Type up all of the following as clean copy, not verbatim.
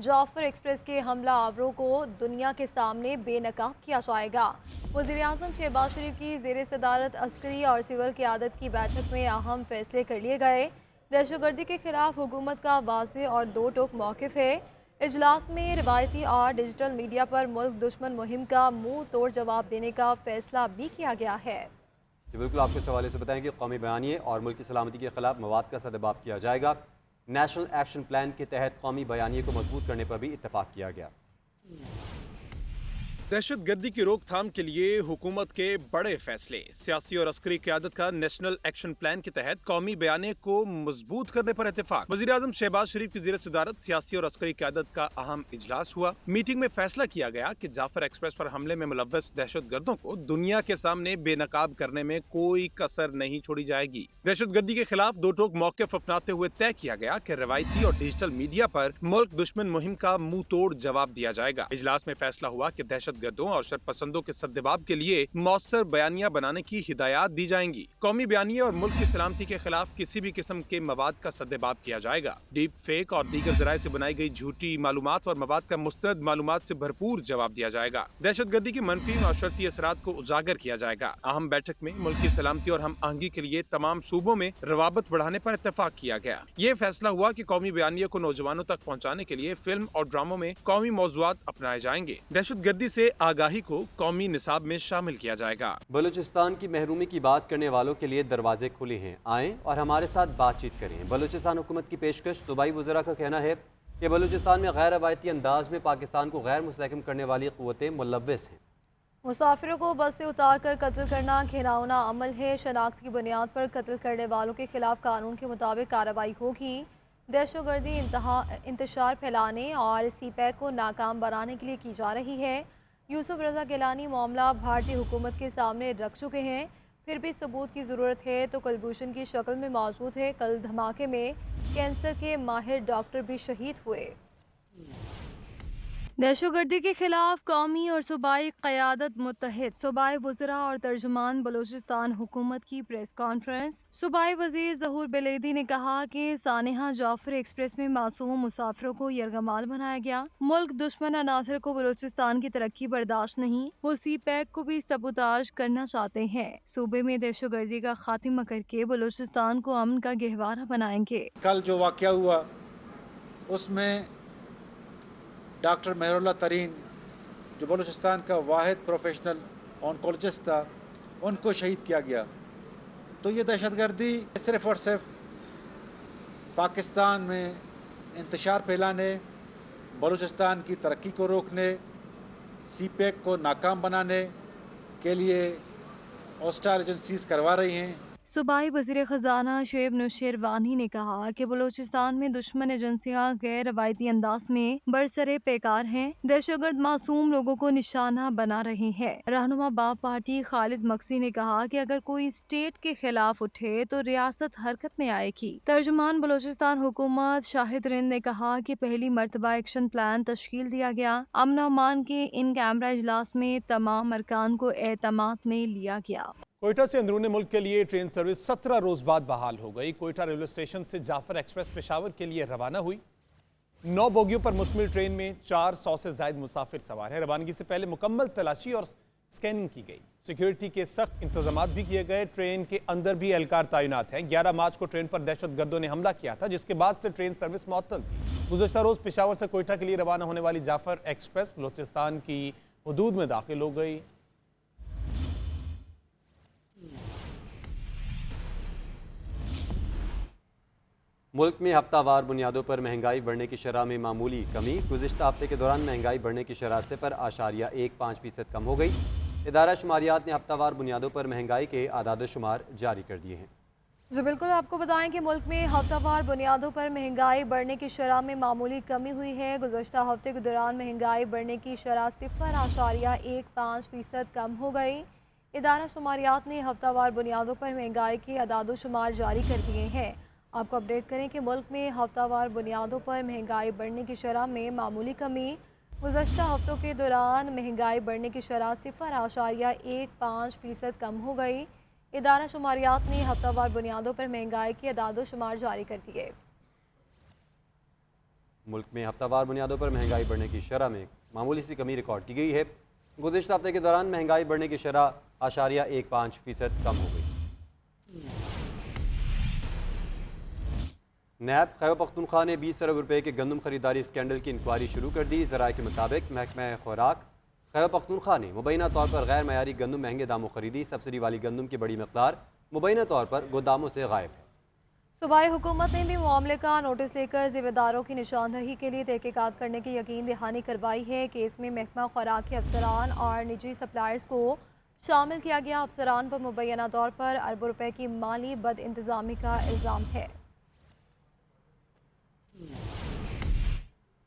Jafar express के हमला आवरों को दुनिया के सामने बेनकाब किया जाएगा। वज़ीर-ए-आज़म शहबाज शरीफ की ज़ेर सदारत अस्करी और सिविल क़यादत की बैठक में अहम फैसले कर लिए गए। दहशतगर्दी के खिलाफ हुकूमत का वाज़ेह और दो टोक मौक़िफ़ है। इजलास में रिवायती और डिजिटल मीडिया पर मुल्क दुश्मन मुहिम का मुंह तोड़ जवाब देने का फैसला भी किया गया है। जी बिल्कुल, आपको इस हवाले से बताएं कि कौमी बयानिए और मुल्क की सलामती के खिलाफ मवाद का सद्भाव किया जाएगा। नेशनल एक्शन प्लान के तहत कौमी बयानिए को मजबूत करने पर भी इत्तफाक किया गया। दहशतगर्दी की रोकथाम के लिए हुकूमत के बड़े फैसले। सियासी और अस्करी क़यादत का नेशनल एक्शन प्लान के तहत कौमी बयाने को मजबूत करने पर इत्तेफाक। वज़ीर-ए-आज़म शहबाज शरीफ की ज़ेर सदारत सियासी और अस्करी क़यादत का अहम इजलास हुआ। मीटिंग में फैसला किया गया कि जाफर एक्सप्रेस पर हमले में मुलव्वस दहशतगर्दों को दुनिया के सामने बेनकाब करने में कोई कसर नहीं छोड़ी जाएगी। दहशतगर्दी के खिलाफ दो टोक मौक़िफ़ अपनाते हुए तय किया गया कि रवायती और डिजिटल मीडिया पर मुल्क दुश्मन मुहिम का मुंह तोड़ जवाब दिया जाएगा। इजलास में फैसला हुआ कि दहशतगर्दों और शरपसंदों के सद्भाव के लिए मौसर बयानिया बनाने की हिदायत दी जाएंगी। कौमी बयानिया और मुल्क की सलामती के खिलाफ किसी भी किस्म के मवाद का सद्भाव किया जाएगा। डीप फेक और दीगर जराये से बनाई गई झूठी मालूमात और मवाद का मुस्तनद मालूमात से भरपूर जवाब दिया जाएगा। दहशतगर्दी के मनफी और शर्ती असरात को उजागर किया जाएगा। अहम बैठक में मुल्क की सलामती और हम आहंगी के लिए तमाम सूबों में रवाबत बढ़ाने पर इत्तेफाक किया गया। ये फैसला हुआ कि कौमी बयानिया को नौजवानों तक पहुँचाने के लिए फिल्म और ड्रामों में कौमी मौज़ूआत अपनाए जाएंगे। दहशतगर्दी से आगाही को कौमी निसाब में शामिल किया जाएगा। बलूचिस्तान की महरूमी की बात करने वालों के लिए दरवाजे खुले हैं, आएँ और हमारे साथ बातचीत करें। बलूचिस्तान हुकूमत की पेशकश। सूबाई वज़रा का कहना है कि बलूचिस्तान में गैर रवायती अंदाज में पाकिस्तान को गैर मुस्तहकम करने वाली क़ुव्वतें मुलव्वस हैं। मुसाफिरों को बस से उतार कर कत्ल करना घिनौना अमल है। शनाख्त की बुनियाद पर कत्ल करने वालों के खिलाफ कानून के मुताबिक कार्रवाई होगी। दहशतगर्दी इंतशार फैलाने और CPEC को नाकाम बनाने के लिए की जा रही है। यूसुफ रजा गिलानी मामला भारतीय हुकूमत के सामने रख चुके हैं, फिर भी सबूत की ज़रूरत है तो कुलभूषण की शक्ल में मौजूद है। कल धमाके में कैंसर के माहिर डॉक्टर भी शहीद हुए। दहशतगर्दी के खिलाफ कौमी और सूबाई क़यादत मुत्तहिद। सूबाई वज़रा और तर्जुमान बलूचिस्तान हुकूमत की प्रेस कॉन्फ्रेंस। सूबाई वज़ीर ज़हूर बेलेदी ने कहा कि सानेहा जाफर एक्सप्रेस में मासूम मुसाफिरों को यरगमाल बनाया गया। मुल्क दुश्मन अनासर को बलूचिस्तान की तरक्की बर्दाश्त नहीं। वो CPEC को भी सबूताज करना चाहते हैं। सूबे में दहशतगर्दी का खात्मा करके बलूचिस्तान को अमन का गहवारा बनाएंगे। कल जो वाक़या हुआ उसमें डॉक्टर मेहरुल्लाह तरीन जो बलूचिस्तान का वाहिद प्रोफेशनल ऑन्कोलॉजिस्ट था, उनको शहीद किया गया। तो ये दहशतगर्दी सिर्फ़ और सिर्फ पाकिस्तान में इंतशार फैलाने, बलूचिस्तान की तरक्की को रोकने, CPEC को नाकाम बनाने के लिए हॉस्टाइल एजेंसीज करवा रही हैं। सूबाई वज़ीर ख़जाना शुएब नुशैरवानी ने कहा कि बलूचिस्तान में दुश्मन एजेंसियां गैर रवायती अंदाज में बरसरे पेकार हैं। दहशतगर्द मासूम लोगों को निशाना बना रहे हैं। रहनुमा बाप पार्टी खालिद मक्सी ने कहा कि अगर कोई स्टेट के खिलाफ उठे तो रियासत हरकत में आएगी। तर्जुमान बलूचिस्तान हुकूमत शाहिद रिंद ने कहा कि पहली मरतबा एक्शन प्लान तश्कील दिया गया। अमन अमान के इन कैमरा इजलास में तमाम अरकान को एतमाद में लिया गया। कोयटा से अंदरूनी मुल्क के लिए ट्रेन सर्विस 17 रोज बाद बहाल हो गई। कोयटा रेलवे स्टेशन से जाफर एक्सप्रेस पेशावर के लिए रवाना हुई। 9 बोगियों पर मुश्तमिल ट्रेन में 400 से ज्यादा मुसाफिर सवार हैं। रवानगी से पहले मुकम्मल तलाशी और स्कैनिंग की गई। सिक्योरिटी के सख्त इंतजाम भी किए गए। ट्रेन के अंदर भी एहलकार तैनात हैं। 11 मार्च को ट्रेन पर दहशतगर्दों ने हमला किया था, जिसके बाद से ट्रेन सर्विस मुअत्तल थी। गुज़श्ता रोज पेशावर से कोयटा के लिए रवाना होने वाली जाफर एक्सप्रेस बलूचिस्तान की हदूद में दाखिल हो गई। मुल्क में हफ्तावार बुनियादों पर महंगाई बढ़ने की शरह में मामूली कमी। गुज़िश्ता हफ्ते के दौरान महंगाई बढ़ने की शरह 0.15% कम हो गई। इदारा शुमारियात ने हफ्तावार बुनियादों पर महंगाई के आदाद शुमार जारी कर दिए हैं। जी बिल्कुल, आपको बताएं कि मुल्क में हफ्तावार बुनियादों पर महंगाई बढ़ने की शरह में मामूली कमी हुई है। गुज़श्ता हफ्ते के दौरान महंगाई बढ़ने की शरह 0.15% कम हो गई। इदारा शुमारियात ने हफ्तावार बुनियादों पर महंगाई के आदाद शुमार जारी कर दिए हैं। आपको अपडेट करें कि मुल्क में हफ्तावार बुनियादों पर महंगाई बढ़ने की शरह में मामूली कमी। गुज़श्ता हफ्तों के दौरान महंगाई बढ़ने की शरह 0.15% कम हो गई। इदारा शुमारियात ने हफ्तावार बुनियादों पर महंगाई के आदाद शुमार जारी कर दिए। मुल्क में हफ्तावार बुनियादों पर महंगाई बढ़ने की शरह में मामूली सी कमी रिकॉर्ड की गई है। गुज़िश्ता हफ्ते के दौरान महंगाई बढ़ने की शरह 0.15% कम हो गई। नैब खैबर पख्तूनख्वा ने 20 अरब रुपए के गंदम खरीदारी स्कैंडल की इंक्वायरी शुरू कर दी। ज़राए के मुताबिक महकमा खुराक खैबर पख्तूनख्वा ने मुबैना तौर पर गैर मयारी गंदम महंगे दामों खरीदी। सब्सिडी वाली गंदम की बड़ी मकदार मुबैना तौर पर गोदामों से गायब है। सूबाई हुकूमत ने भी मामले का नोटिस लेकर जिम्मेदारों की निशानदही के लिए तहकीकात करने की यकीन दहानी करवाई है। केस में महकमा खुराक के अफसरान और निजी सप्लायर्स को शामिल किया गया। अफसरान पर मुबैना तौर पर अरबों रुपए की माली बद इंतजामी का इल्ज़ाम है।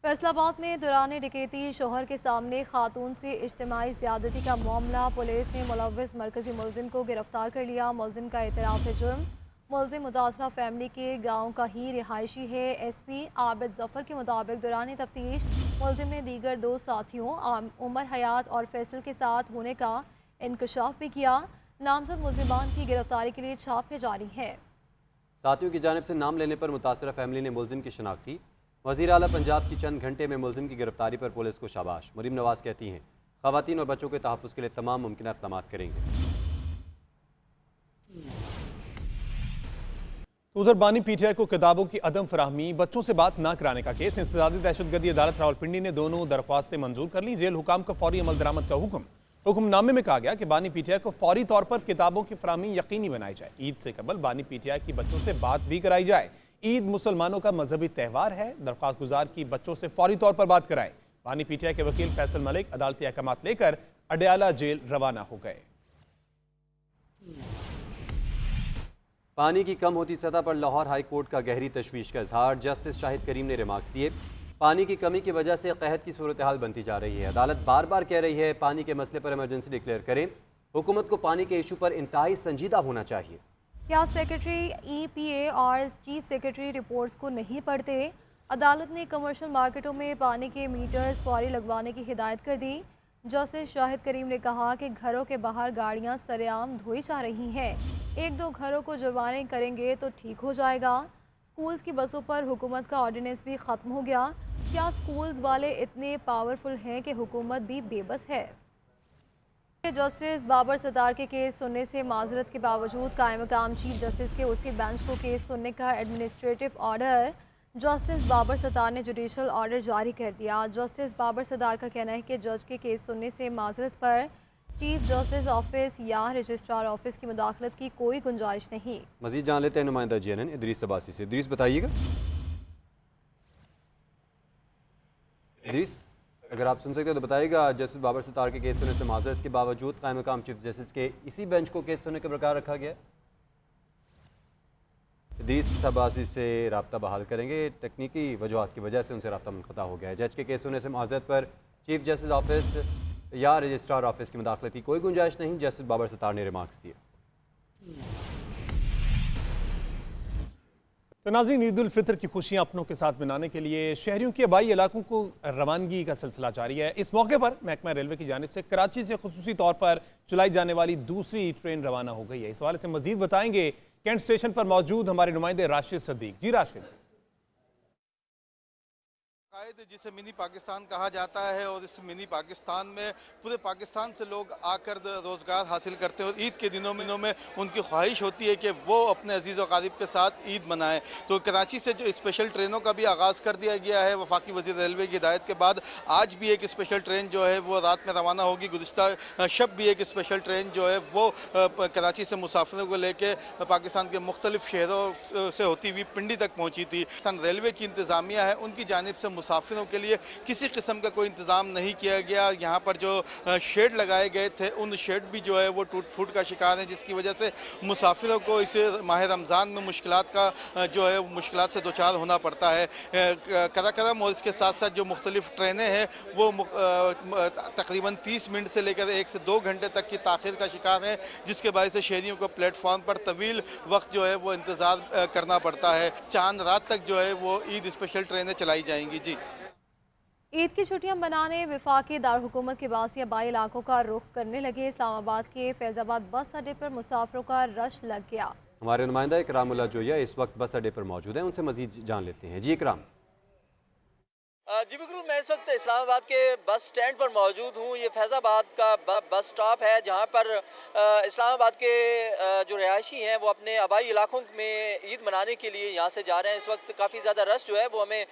फैसलाबाद में दौरान डकैती शोहर के सामने खातून से इज्तिमाई ज़्यादती का मामला। पुलिस ने मुलव्विस मरकजी मुलजिम को गिरफ्तार कर लिया। मुलजिम का एतराफ़ है जुर्म। मुलजिम मुतासरा फैमिली के गांव का ही रिहायशी है। एसपी आबिद जफर के मुताबिक दौरान तफ्तीश मुलजिम ने दीगर 2 साथियों उमर हयात और फैसल के साथ होने का इंकशाफ भी किया। नामजद मुलजिमान की गिरफ्तारी के लिए छापे जारी है। साथियों की जानिब से नाम लेने पर मुतासरा फैमिली ने मुलजिम की शिनाख्त की। वज़ीर आला पंजाब की चंद घंटे में मुलजिम की गिरफ्तारी पर पुलिस को शाबाश। मरीम नवाज कहती हैं ख़वातीन और बच्चों के तहफ़्फ़ुज़ के लिए तमाम मुमकिन इक़दाम करेंगे। उधर बानी पीटीआई को किताबों की अदम फराहमी, बच्चों से बात ना कराने का केस। इंसदादी दहशतगर्दी अदालत रावलपिंडी ने दोनों दरख्वास्तें मंजूर कर ली। जेल हुकाम का फौरी अमल दरामद का हुक्मनामे में कहा गया कि बानी पीटीआई को फौरी तौर पर किताबों की फराहमी यकीनी बनाई जाए। ईद से कबल बानी पीटीआई की बच्चों से बात भी कराई जाए। ईद मुसलमानों का मजहबी त्यौहार है। दरख्वास्त गुजार की बच्चों से फौरी तौर पर बात कराएं। बानी पीटीआई के वकील फैसल मलिक अदालती अहकामात लेकर अडयाला जेल रवाना हो गए। पानी की कम होती सतह पर लाहौर हाई कोर्ट का गहरी तशवीश का इजहार। जस्टिस शाहिद करीम ने रिमार्क्स दिए पानी की कमी की वजह से कहत की सूरत हाल बनती जा रही है। अदालत बार बार कह रही है पानी के मसले पर इमरजेंसी डिक्लेयर करें। हुकूमत को पानी के इशू पर इंतहाई संजीदा होना चाहिए। क्या सेक्रेटरी EPA और चीफ सेक्रेटरी रिपोर्ट्स को नहीं पढ़ते? अदालत ने कमर्शियल मार्केटों में पानी के मीटर्स फौरी लगवाने की हिदायत कर दी। जस्टिस शाहिद करीम ने कहा कि घरों के बाहर गाड़ियां सरेआम धोई जा रही हैं। 1-2 घरों को जुर्माने करेंगे तो ठीक हो जाएगा। स्कूल्स की बसों पर हुकूमत का ऑर्डिनेंस भी ख़त्म हो गया। क्या स्कूल्स वाले इतने पावरफुल हैं कि हुकूमत भी बेबस है? जस्टिस बाबर सत्तार के केस सुनने से माजरत के बावजूद कायम मकाम चीफ जस्टिस के उसी बेंच को केस सुनने का administrative order justice Babar Sattar ने जुडिशल ऑर्डर जारी कर दिया। जस्टिस बाबर सत्तार का कहना है कि जज के केस सुनने से माजरत पर चीफ जस्टिस ऑफिस या रजिस्ट्रार ऑफिस की मुदाखलत की कोई गुंजाइश नहीं। मजीद जान लेते हैं नुमाइंदा JNN इदरीस अब्बासी से। इदरीस बताइएगा। इदरीस अगर आप सुन सकते हैं तो बताइएगा। जस्टिस बाबर सत्तार के केस सुनने से माजरत के बावजूद कायम मकाम चीफ जस्टिस के इसी बेंच को केस सुनने के प्रकार रखा गया। इदरीस अब्बासी से रब्ता बहाल करेंगे। तकनीकी वजूहात की वजह से उनसे रब्ता मुनक़ता हो गया है। जज के केस सुनने से माजरत पर चीफ जस्टिस ऑफिस या रजिस्ट्रार ऑफिस की मुदाखलत की कोई गुंजाइश नहीं। जस्टिस बाबर सत्तार ने रिमार्क्स दिए। तो नाज़रीन, ईद उल फितर की खुशियां अपनों के साथ मनाने के लिए शहरियों के आबाई इलाकों को रवानगी का सिलसिला जारी है। इस मौके पर महकमा रेलवे की जानिब से कराची से खुसूसी तौर पर चलाई जाने वाली दूसरी ट्रेन रवाना हो गई है। इस हवाले से मजीद बताएंगे कैंट स्टेशन पर मौजूद हमारे नुमाइंदे राशिद सदीक। जी राशिद। जिसे मिनी पाकिस्तान कहा जाता है और इस मिनी पाकिस्तान में पूरे पाकिस्तान से लोग आकर रोजगार हासिल करते हैं और ईद के दिनों में उनकी ख्वाहिश होती है कि वो अपने अजीज़ व क़रीब के साथ ईद मनाएं। तो कराची से जो स्पेशल ट्रेनों का भी आगाज़ कर दिया गया है वफाकी वज़ीर रेलवे की हिदायत के बाद। आज भी एक स्पेशल ट्रेन जो है वो रात में रवाना होगी। गुज़िश्ता शब भी एक स्पेशल ट्रेन जो है वो कराची से मुसाफिरों को लेकर पाकिस्तान के मुख्तलिफ शहरों से होती हुई पिंडी तक पहुँची थी। रेलवे की इंतज़ामिया है उनकी जानिब से मुसाफिरों के लिए किसी किस्म का कोई इंतजाम नहीं किया गया। यहाँ पर जो शेड लगाए गए थे उन शेड भी जो है वो टूट फूट का शिकार है, जिसकी वजह से मुसाफिरों को इस माह रमज़ान में मुश्किलात का जो है मुश्किलात से दोचार होना पड़ता है। कराकरम और इसके साथ साथ जो मुख्तलिफ ट्रेनें हैं वो तकरीबन 30 मिनट से लेकर 1 से 2 घंटे तक की ताख़ीर का शिकार है, जिसके बायस से शहरियों को प्लेटफॉर्म पर तवील वक्त जो है वो इंतज़ार करना पड़ता है। चांद रात तक जो है वो ईद स्पेशल ट्रेनें चलाई जाएंगी। जी, ईद की छुट्टियां मनाने वफाकी दारहुकूमत के बासी आबाई इलाकों का रुख करने लगे। इस्लामाबाद के फैज़ाबाद बस अड्डे पर मुसाफिरों का रश लग गया। हमारे नुमाइंदा इकरामुल्लाह जोया इस वक्त बस अड्डे पर मौजूद हैं, उनसे मजीद जान लेते हैं। जी इकराम। जी बिल्कुल, मैं इस वक्त इस्लामाबाद के बस स्टैंड पर मौजूद हूँ। ये फैज़ाबाद का बस स्टॉप है जहाँ पर इस्लामाबाद के जो रहायशी हैं वो अपने आबाई इलाकों में ईद मनाने के लिए यहाँ से जा रहे हैं। इस वक्त काफ़ी ज़्यादा रश जो है वो हमें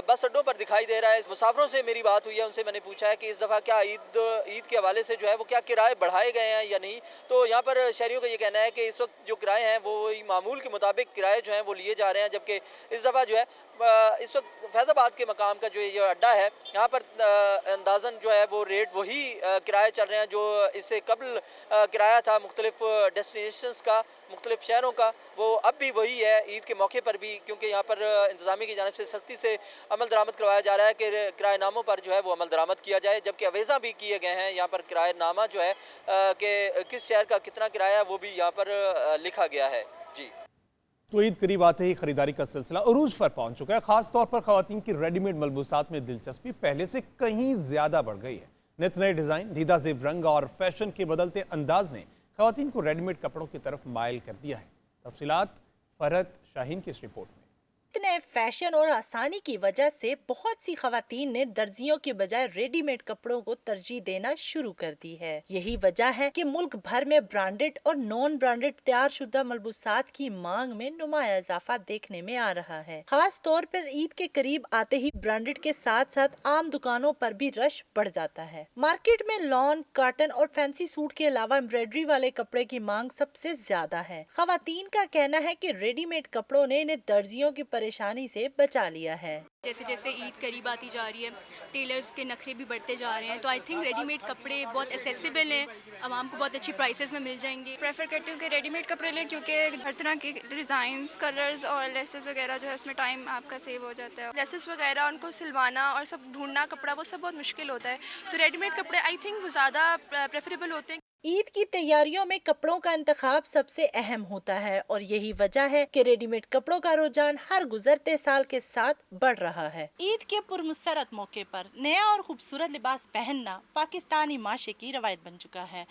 बस अड्डों पर दिखाई दे रहा है। मुसाफिरों से मेरी बात हुई है, उनसे मैंने पूछा है कि इस दफ़ा क्या ईद के हवाले से जो है वो क्या किराए बढ़ाए गए हैं या नहीं। तो यहाँ पर शहरियों का ये कहना है कि इस वक्त जो किराए हैं वो मामूल के मुताबिक किराए जो हैं वो लिए जा रहे हैं, जबकि इस दफ़ा जो है इस वक्त फैज़ाबाद के मकाम का जो ये अड्डा है यहाँ पर अंदाज़न जो है वो रेट वही किराए चल रहे हैं जो इससे कबल किराया था मुख्तलिफ डेस्टिनेशंस का, मुख्तलिफ शहरों का, वो अब भी वही है ईद के मौके पर भी, क्योंकि यहाँ पर इंतज़ामिया की जानिब से सख्ती से अमल दरामद करवाया जा रहा है कि किराएनामों पर जो है वो अमल दरामद किया जाए, जबकि अवेज़ा भी किए गए हैं। यहाँ पर किराएनामा जो है कि किस शहर का कितना किराया वो भी यहाँ पर लिखा गया है। जी। तो ईद करीब आते ही खरीदारी का सिलसिला उरूज पर पहुंच चुका है। खास तौर पर खवातीन की रेडीमेड मलबूसात में दिलचस्पी पहले से कहीं ज्यादा बढ़ गई है। नित नए डिजाइन, दीदा जेब रंग और फैशन के बदलते अंदाज ने खवातीन को रेडीमेड कपड़ों की तरफ माइल कर दिया है। तफसीलात फरहत शाहीन की इस रिपोर्ट में। नए फैशन और आसानी की वजह से बहुत सी खवातीन ने दर्जियों के बजाय रेडीमेड कपड़ों को तरजीह देना शुरू कर दी है। यही वजह है कि मुल्क भर में ब्रांडेड और नॉन ब्रांडेड तैयार शुदा मलबूसात की मांग में नुमाया इजाफा देखने में आ रहा है। खास तौर पर ईद के करीब आते ही ब्रांडेड के साथ साथ आम दुकानों पर भी रश बढ़ जाता है। मार्केट में लॉन, कॉटन और फैंसी सूट के अलावा एम्ब्रॉयडरी वाले कपड़े की मांग सबसे ज्यादा है। खवातीन का कहना है कि रेडीमेड कपड़ों ने इन्हें दर्जियों की परेशानी से बचा लिया है। जैसे जैसे ईद करीब आती जा रही है, टेलर्स के नखरे भी बढ़ते जा रहे हैं, तो आई थिंक रेडीमेड कपड़े बहुत एसेसिबल हैं, आवाम को बहुत अच्छी प्राइसेस में मिल जाएंगे। प्रेफर करती हूँ कि रेडीमेड कपड़े लें, क्योंकि हर तरह के डिज़ाइंस, कलर्स और लेसेस वगैरह जो है उसमें टाइम आपका सेव हो जाता है। लेसेस वगैरह उनको सिलवाना और सब ढूंढना कपड़ा वो सब बहुत मुश्किल होता है, तो रेडीमेड कपड़े आई थिंक वो ज़्यादा प्रेफरेबल होते हैं। ईद की तैयारियों में कपड़ों का इंतखाब सबसे अहम होता है और यही वजह है कि रेडीमेड कपड़ों का रुझान हर गुजरते साल के साथ बढ़ रहा है। ईद के पुरमसरत मौके पर नया और खूबसूरत लिबास पहनना पाकिस्तानी माशरे की रवायत बन चुका है।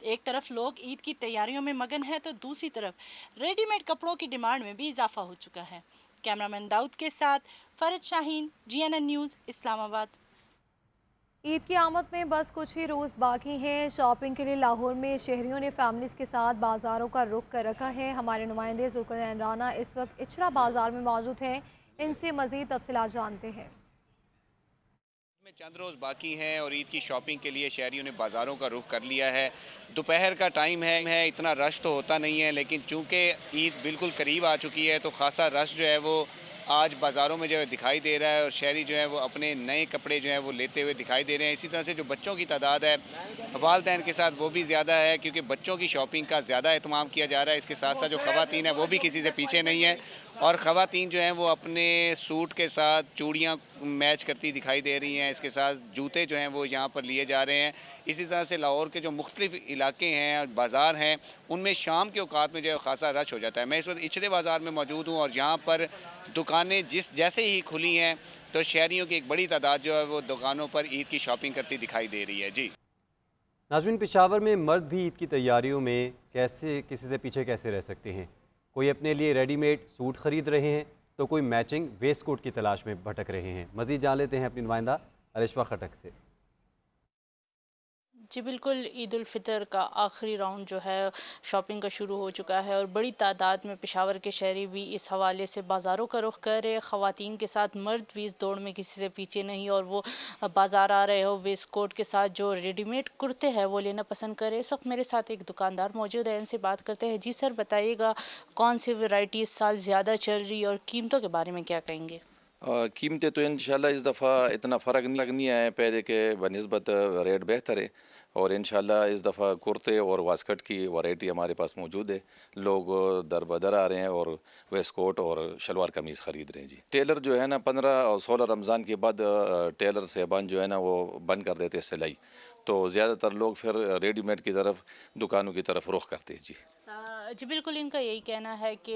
एक तरफ लोग ईद की तैयारियों में मगन हैं तो दूसरी तरफ रेडीमेड कपड़ों की डिमांड में भी इजाफा हो चुका है। कैमरामैन दाऊद के साथ फरहत शाहीन, GNN न्यूज़, इस्लामाबाद। ईद की आमद में बस कुछ ही रोज़ बाकी हैं। शॉपिंग के लिए लाहौर में शहरियों ने फैमिलीज़ के साथ बाज़ारों का रुख कर रखा है। हमारे नुमाइंदे जुल्करनैन राना इस वक्त इचरा बाज़ार में मौजूद हैं, इनसे मज़ीद तफसीलात जानते हैं। में चंद रोज़ बाकी हैं और ईद की शॉपिंग के लिए शहरियों ने बाज़ारों का रुख कर लिया है। दोपहर का टाइम है, इतना रश तो होता नहीं है, लेकिन चूँकि ईद बिल्कुल करीब आ चुकी है तो ख़ासा रश जो है वो आज बाज़ारों में जो है दिखाई दे रहा है और शहरी जो है वो अपने नए कपड़े जो हैं वो लेते हुए दिखाई दे रहे हैं। इसी तरह से जो बच्चों की तादाद है वालिदैन के साथ वो भी ज़्यादा है, क्योंकि बच्चों की शॉपिंग का ज़्यादा एहतमाम किया जा रहा है। इसके साथ साथ जो ख़वातीन है वो भी किसी से पीछे नहीं है और ख़वातीन जो हैं वो अपने सूट के साथ चूड़ियाँ मैच करती दिखाई दे रही हैं। इसके साथ जूते जो हैं वो यहाँ पर लिए जा रहे हैं। इसी तरह से लाहौर के जो मुख्तलिफ इलाके हैं, बाज़ार हैं, उनमें शाम के औकात में जो है ख़ासा रश हो जाता है। मैं इस वक्त इचरे बाज़ार में मौजूद हूँ और यहाँ पर दुकानें जैसे ही खुली हैं तो शहरियों की एक बड़ी तादाद जो है वो दुकानों पर ईद की शॉपिंग करती दिखाई दे रही है। जी नाज़रीन, पेशावर में मर्द भी ईद की तैयारियों में कैसे किसी से पीछे कैसे रह सकते हैं। कोई अपने लिए रेडीमेड सूट ख़रीद रहे हैं तो कोई मैचिंग वेस्ट कोट की तलाश में भटक रहे हैं। मज़ीद जान लेते हैं अपनी नुमाइंदा अलिशा खटक से। जी बिल्कुल, ईद उल फितर का आखिरी राउंड जो है शॉपिंग का शुरू हो चुका है और बड़ी तादाद में पेशावर के शहरी भी इस हवाले से बाज़ारों का रुख कर रहे। ख़वातीन के साथ मर्द भी इस दौड़ में किसी से पीछे नहीं और वो बाज़ार आ रहे हो वेस्ट कोट के साथ जो रेडीमेड कुर्ते हैं वो लेना पसंद कर रहे। इस वक्त मेरे साथ एक दुकानदार मौजूद है, इनसे बात करते हैं। जी सर, बताइएगा कौन सी वैरायटी इस साल ज़्यादा चल रही है और कीमतों के बारे में क्या कहेंगे? कीमतें तो इंशाल्लाह इस दफ़ा इतना फ़र्क नहीं आया है, पहले के बनिस्बत रेट बेहतर है और इंशाल्लाह इस दफ़ा कुर्ते और वास्कट की वैरायटी हमारे पास मौजूद है। लोग दर बदर आ रहे हैं और वेस्ट कोट और शलवार कमीज़ ख़रीद रहे हैं। जी टेलर जो है ना 15 और 16 रमज़ान के बाद टेलर साहबान जो है ना वो बंद कर देते सिलाई, तो ज़्यादातर लोग फिर रेडीमेड की तरफ दुकानों की तरफ रुख करते हैं। जी बिल्कुल, इनका यही कहना है कि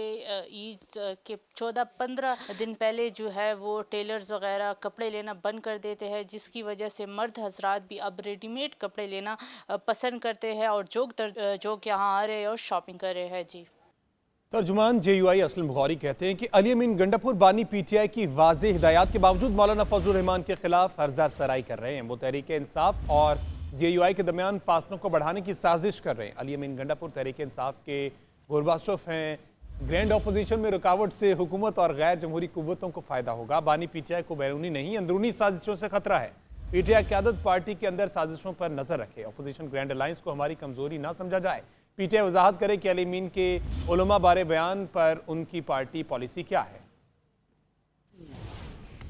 ईद के 14-15 दिन पहले जो है वो टेलर्स वगैरह कपड़े लेना बंद कर देते हैं, जिसकी वजह से मर्द हजरात भी अब रेडीमेड कपड़े लेना पसंद करते हैं और जो यहाँ आ रहे हैं और शॉपिंग कर रहे हैं। जी तर्जुमान JUI असलम बुखारी कहते हैं कि अली अमीन गंडापुर बानी PTI की वाज़ेह हिदायत के बावजूद मौलाना फजलुर रहमान के खिलाफ हरजा सराई कर रहे हैं। वो तहरीक इंसाफ और JUI के दरमियान फासलों को बढ़ाने की साजिश कर रहे हैं। अली अमीन गंडापुर तहरीक इंसाफ के गुरबाशफ हैं। ग्रैंड अपोजिशन में रुकावट से हुकूमत और गैर जमहूरी कुव्वतों को फ़ायदा होगा। बानी PTI को बैरूनी नहीं अंदरूनी साजिशों से खतरा है। PTI क़यादत पार्टी के अंदर साजिशों पर नजर रखे। अपोजिशन ग्रैंड अलायंस को हमारी कमजोरी ना समझा जाए। PTI वजाहत करे कि अली अमीन के उलमा बारे बयान पर उनकी पार्टी पॉलिसी क्या है।